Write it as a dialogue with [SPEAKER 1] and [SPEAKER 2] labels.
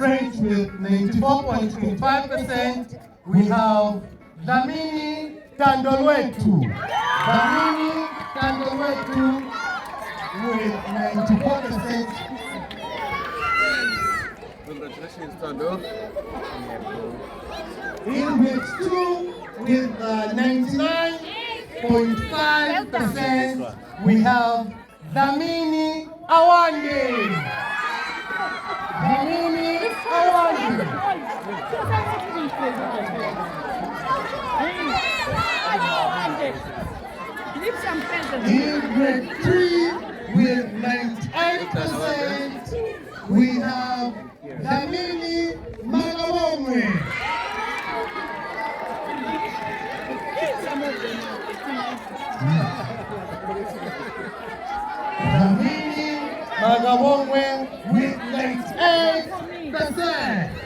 [SPEAKER 1] range with 94.25%. We have Dlamini Tandolwetu. Dlamini Tandolwetu with 94%.
[SPEAKER 2] Congratulations, Tando.
[SPEAKER 1] In grade 2 with 99.5%, we have Dlamini Awande. Dlamini Awande. In grade 3 with 98%, we have Dlamini Magabongwe. Dlamini Magabongwe with 98%.